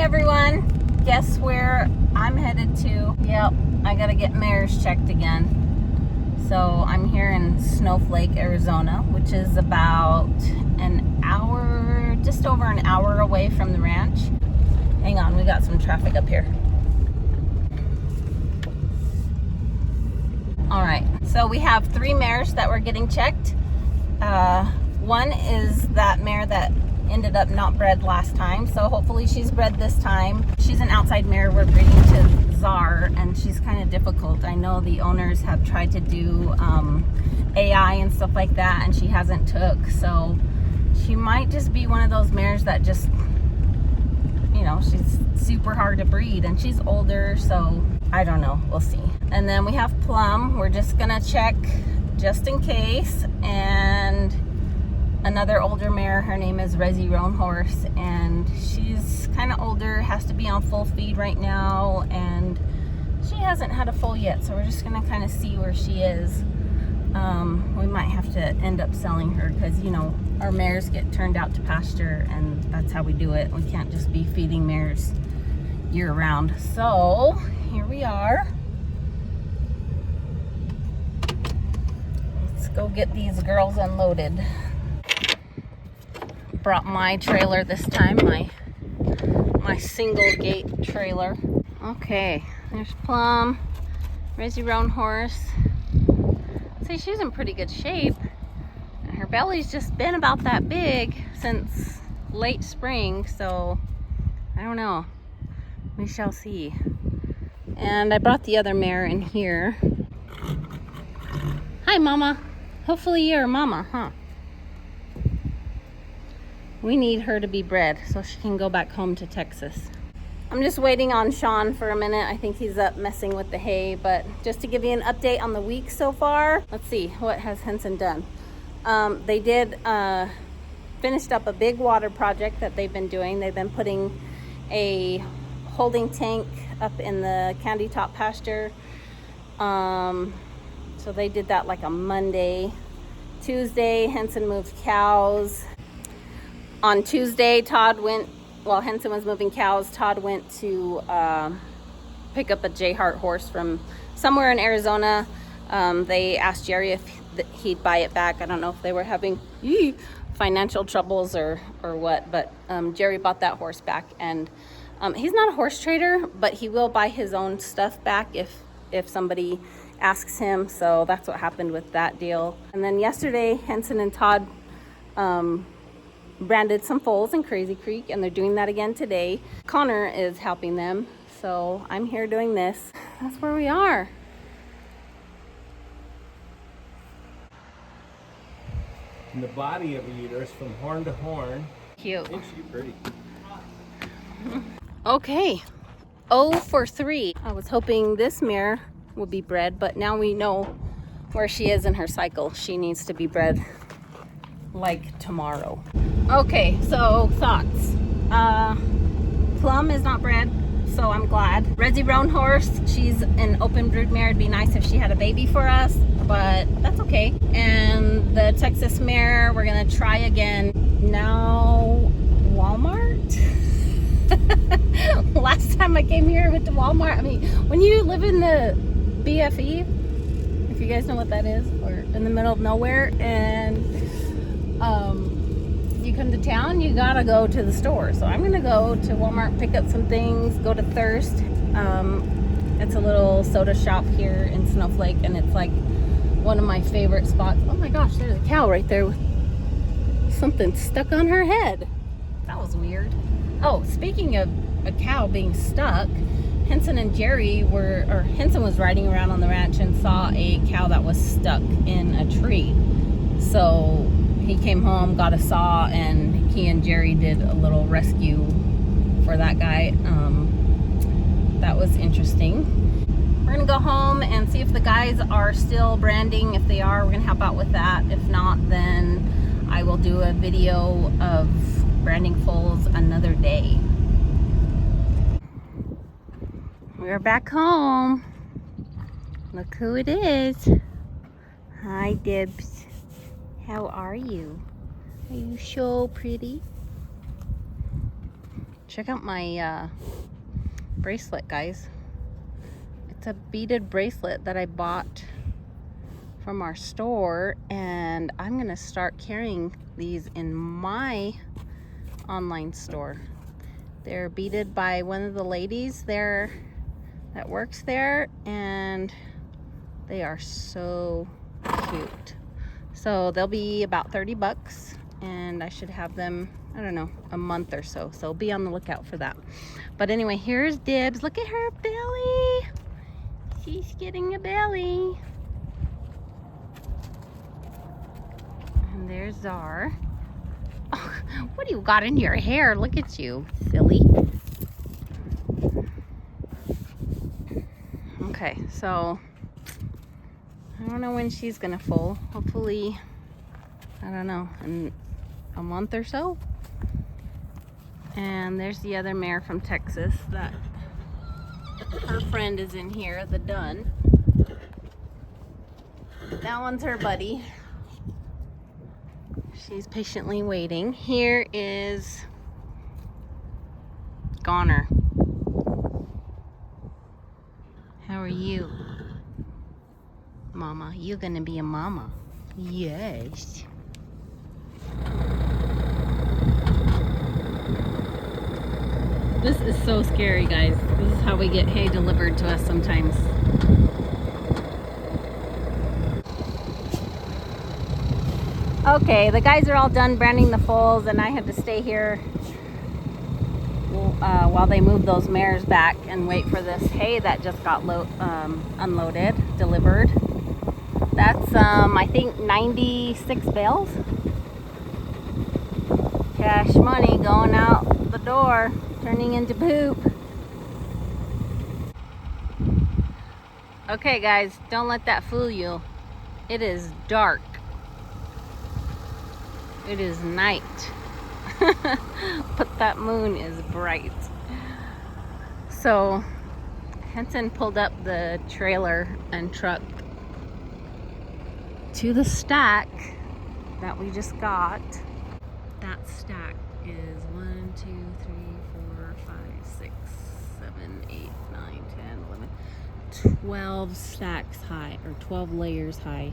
everyone, guess where I'm headed to? Yep, I gotta get mares checked again. So I'm here in Snowflake, Arizona, which is about an hour, just over an hour away from the ranch. Hang on, we got some traffic up here. All right, so we have 3 mares that we're getting checked. One is that mare that ended up not bred last time, so hopefully she's bred this time. She's an outside mare we're breeding to Czar, and she's kind of difficult. I know the owners have tried to do AI and stuff like that, and she hasn't took, so she might just be one of those mares that just, you know, she's super hard to breed, and she's older, so I don't know, we'll see. And then we have Plum, we're just gonna check just in case, and another older mare, her name is Resi Roan Horse, and she's kind of older, has to be on full feed right now, and she hasn't had a foal yet, so we're just gonna kind of see where she is. We might have to end up selling her because, you know, our mares get turned out to pasture, and that's how we do it. We can't just be feeding mares year round. So here we are. Let's go get these girls unloaded. Brought my trailer this time, my single gate trailer. Okay, there's Plum, Resi Roan Horse. See, she's in pretty good shape. And her belly's just been about that big since late spring, so I don't know. We shall see. And I brought the other mare in here. Hi, Mama. Hopefully you're Mama, huh? We need her to be bred so she can go back home to Texas. I'm just waiting on Sean for a minute. I think he's up messing with the hay, but just to give you an update on the week so far, let's see, what has Henson done? They did finished up a big water project that they've been doing. They've been putting a holding tank up in the candy top pasture. So they did that like a Monday. Tuesday, Henson moved cows. On Tuesday, Todd went, while Henson was moving cows, Todd went to pick up a J Hart horse from somewhere in Arizona. They asked Jerry if he'd buy it back. I don't know if they were having financial troubles or what, but Jerry bought that horse back. And he's not a horse trader, but he will buy his own stuff back if somebody asks him. So that's what happened with that deal. And then yesterday, Henson and Todd branded some foals in Crazy Creek, and they're doing that again today. Connor is helping them, so I'm here doing this. That's where we are. And the body of a uterus from horn to horn. Cute. Ain't she pretty? Okay, 0 for 3. I was hoping this mare would be bred, but now we know where she is in her cycle. She needs to be bred like tomorrow. Okay, so thoughts. Plum is not bred, so I'm glad. Resi Roan Horse, she's an open brood mare. It'd be nice if she had a baby for us, but that's okay. And the Texas mare, we're gonna try again. Now, Walmart? Last time I came here, I went to Walmart. I mean, when you live in the BFE, if you guys know what that is, or in the middle of nowhere, and you come to town, you gotta go to the store. So I'm gonna go to Walmart, pick up some things, go to Thirst. It's a little soda shop here in Snowflake, and it's like one of my favorite spots. Oh my gosh, there's a cow right there with something stuck on her head. That was weird. Oh, speaking of a cow being stuck, Henson and Jerry Henson was riding around on the ranch and saw a cow that was stuck in a tree. So he came home, got a saw, and he and Jerry did a little rescue for that guy. That was interesting. We're gonna go home and see if the guys are still branding. If they are, we're gonna help out with that. If not, then I will do a video of branding foals another day. We're back home. Look who it is. Hi, Dibs. How are you? Are you so pretty? check out my bracelet, guys. It's a beaded bracelet that I bought from our store, and I'm gonna start carrying these in my online store. They're beaded by one of the ladies there that works there, and they are so cute. So they'll be about 30 bucks, and I should have them, I don't know, a month or so. So be on the lookout for that. But anyway, here's Dibs. Look at her belly. She's getting a belly. And there's Czar. Oh, what do you got in your hair? Look at you, silly. Okay, so I don't know when she's gonna foal. Hopefully, I don't know, in a month or so. And there's the other mare from Texas that her friend is in here, the Dun. That one's her buddy. She's patiently waiting. Here is Goner. How are you? Mama, you're gonna be a mama. Yes. This is so scary, guys. This is how we get hay delivered to us sometimes. Okay, the guys are all done branding the foals, and I have to stay here while they move those mares back and wait for this hay that just got unloaded, delivered. That's, I think, 96 bales. Cash money going out the door, turning into poop. Okay, guys, don't let that fool you. It is dark. It is night. But that moon is bright. So Henson pulled up the trailer and truck to the stack that we just got. That stack is 1, 2, 3, 4, 5, 6, 7, 8, 9, 10, 11, 12 stacks high, or 12 layers high.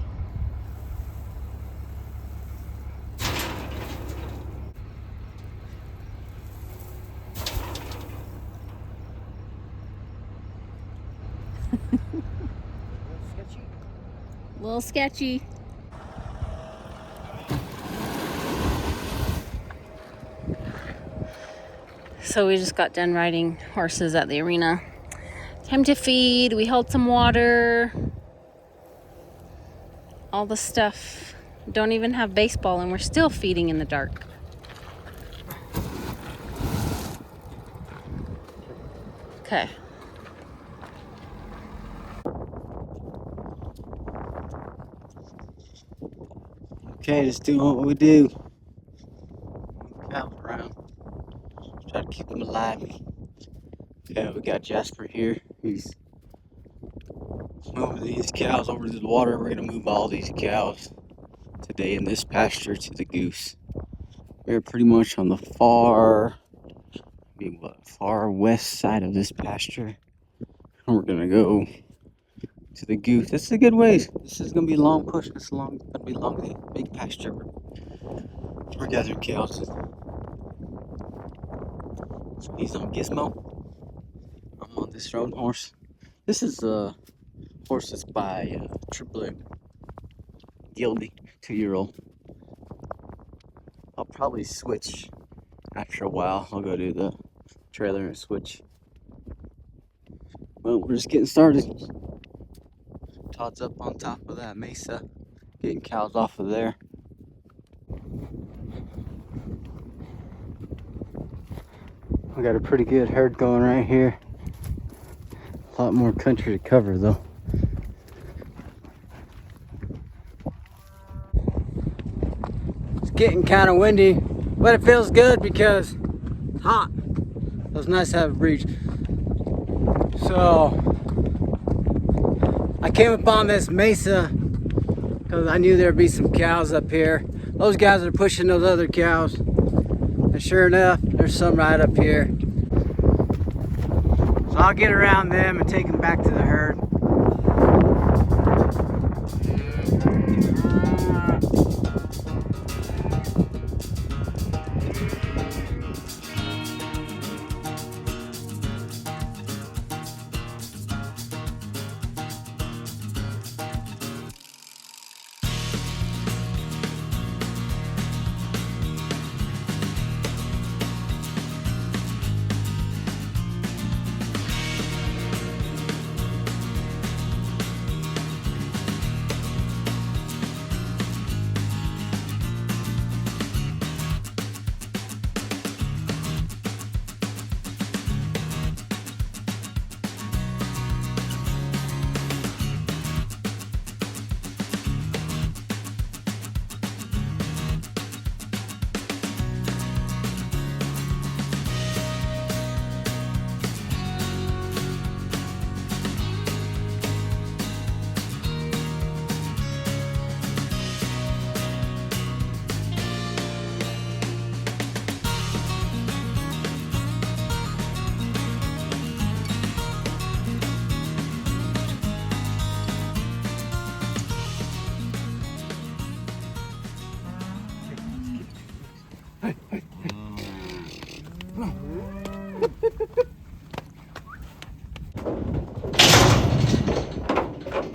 A little sketchy. So we just got done riding horses at the arena. Time to feed. We held some water. All the stuff. Don't even have baseball, and we're still feeding in the dark. Okay. Okay, just doing what we do. Cows around. Try to keep them alive. Okay, we got Jasper here. He's moving these cows over to the water. We're gonna move all these cows today in this pasture to the goose. We're pretty much on the far west side of this pasture. And we're gonna go to the goose. This is a good ways. This is gonna be a long push. It's gonna be long, big pasture. We're gathering cows. He's on Gizmo. I'm on this roan horse. This is a horse that's by Triple M. Gildy, 2-year-old. I'll probably switch after a while. I'll go to the trailer and switch. Well, we're just getting started. Todd's up on top of that mesa, getting cows off of there. We got a pretty good herd going right here. A lot more country to cover though. It's getting kind of windy, but it feels good because it's hot. So it's nice to have a breeze. So I came upon this mesa because I knew there'd be some cows up here. Those guys are pushing those other cows. And sure enough, there's some right up here. So I'll get around them and take them back to the herd.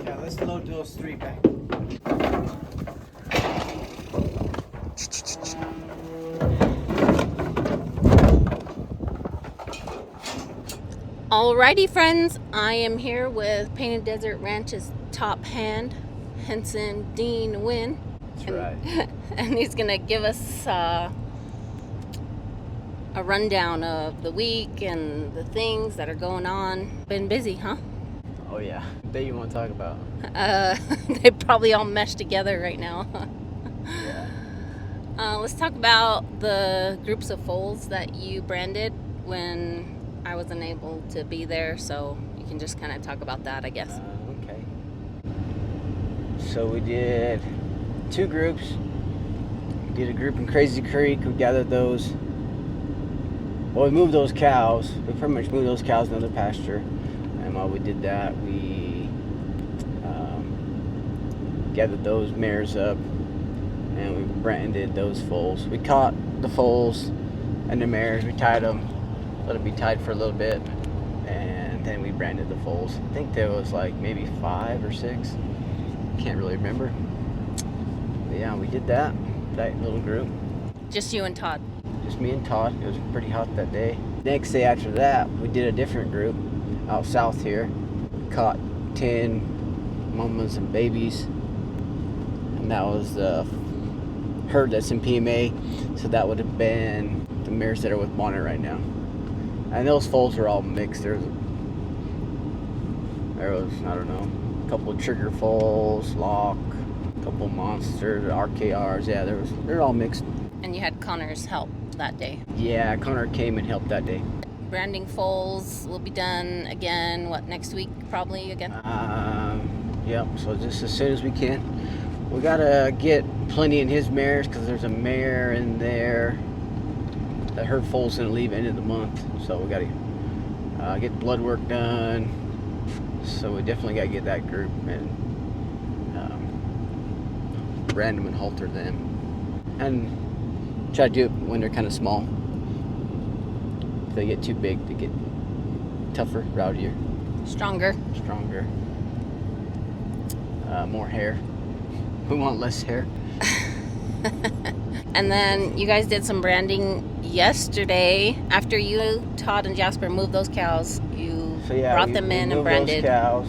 Yeah, let's load those 3 back. Alrighty, friends, I am here with Painted Desert Ranch's top hand, Henson Dean Wynn. That's right. And he's gonna give us a rundown of the week and the things that are going on. Been busy, huh? Oh yeah. That you want to talk about? They probably all meshed together right now. Yeah. Let's talk about the groups of foals that you branded when I wasn't able to be there, so you can just kind of talk about that, I guess. Okay. So we did 2 groups. We did a group in Crazy Creek. We gathered those. Well, we moved those cows. We pretty much moved those cows to another pasture. And while we did that, we gathered those mares up and we branded those foals. We caught the foals and the mares. We tied them, let them be tied for a little bit, and then we branded the foals. I think there was like maybe 5 or 6. Can't really remember. But yeah, we did that little group. Just you and Todd. Just me and Todd. It was pretty hot that day. Next day after that, we did a different group out south here. Caught 10 mamas and babies. And that was the herd that's in PMA. So that would have been the mares that are with Bonnet right now. And those foals are all mixed. There was, I don't know, a couple of trigger foals, lock, a couple monsters, RKRs. Yeah, they're all mixed. And you had Connor's help that day. Yeah, Connor came and helped that day. Branding foals will be done again, next week probably again? Yep, so just as soon as we can. We gotta get plenty in his mares because there's a mare in there that her foal's gonna leave end of the month. So we gotta get blood work done. So we definitely gotta get that group and brand them and halter them. And try to do it when they're kind of small. If they get too big, they get tougher, rowdier, Stronger. more hair. We want less hair. And then you guys did some branding yesterday. After you, Todd, and Jasper moved those cows, you brought them in and branded. Those cows.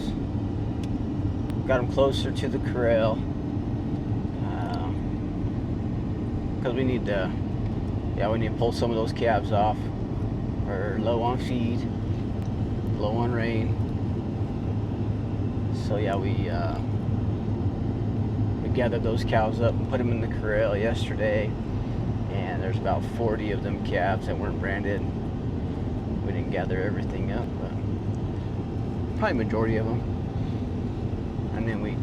Got them closer to the corral. Because we need to pull some of those calves off. We're low on feed, low on rain. So yeah, we gathered those cows up and put them in the corral yesterday. And there's about 40 of them calves that weren't branded. We didn't gather everything up, but probably majority of them. And then we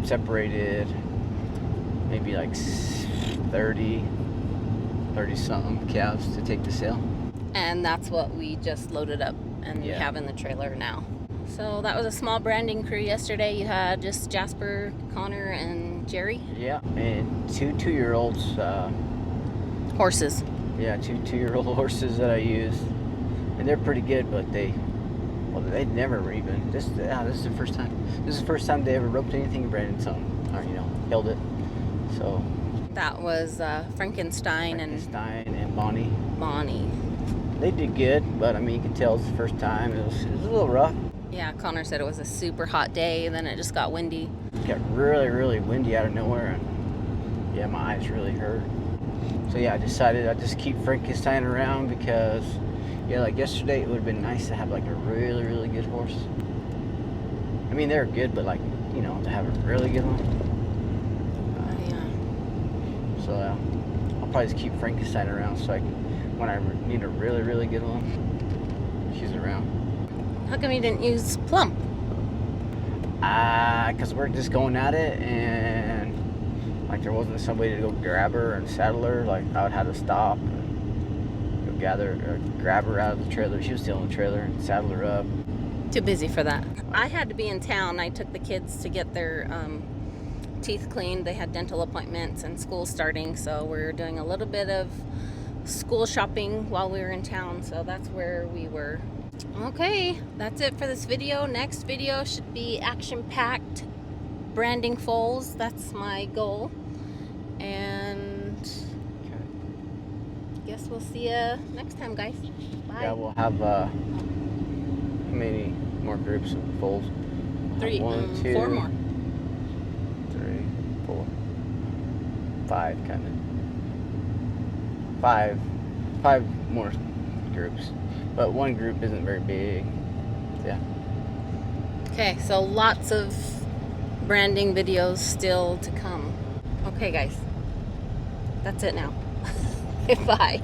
separated maybe like 30 something calves to take to sale. And that's what we just loaded up and we Yeah. have in the trailer now. So that was a small branding crew yesterday. You had just Jasper, Connor, and Jerry. Yeah, and two 2-year-olds. Horses. Yeah, two 2-year-old horses that I use, and they're pretty good. But they'd never even. This is the first time. This is the first time they ever roped anything and branded something, or held it. So. That was Frankenstein and Bonnie. Bonnie. They did good, but I mean, you could tell it's the first time. It was a little rough. Yeah, Connor said it was a super hot day, and then it just got windy. It got really, really windy out of nowhere, and yeah, my eyes really hurt. So yeah, I decided I'd just keep Frankenstein around because, yeah, like yesterday, it would have been nice to have like a really, really good horse. I mean, they're good, but like, to have a really good one. Yeah. So I'll probably just keep Frankenstein around so I can, when I need a really, really good one, she's around. How come you didn't use Plum? Because we're just going at it, and like there wasn't somebody to go grab her and saddle her. Like I would have to stop and go grab her out of the trailer. She was still in the trailer, and saddle her up. Too busy for that. I had to be in town. I took the kids to get their teeth cleaned. They had dental appointments and school starting, so we're doing a little bit of school shopping while we were in town. So that's where we were. Okay, that's it for this video. Next video should be action-packed branding foals. That's my goal. And guess we'll see you next time, guys. Bye. Yeah, we'll have how many more groups of foals? 3, 1, 2, 4 more. 3, 4, 5, kind of. 5 more groups. But one group isn't very big. Yeah. Okay, so lots of branding videos still to come. Okay, guys. That's it now. Bye.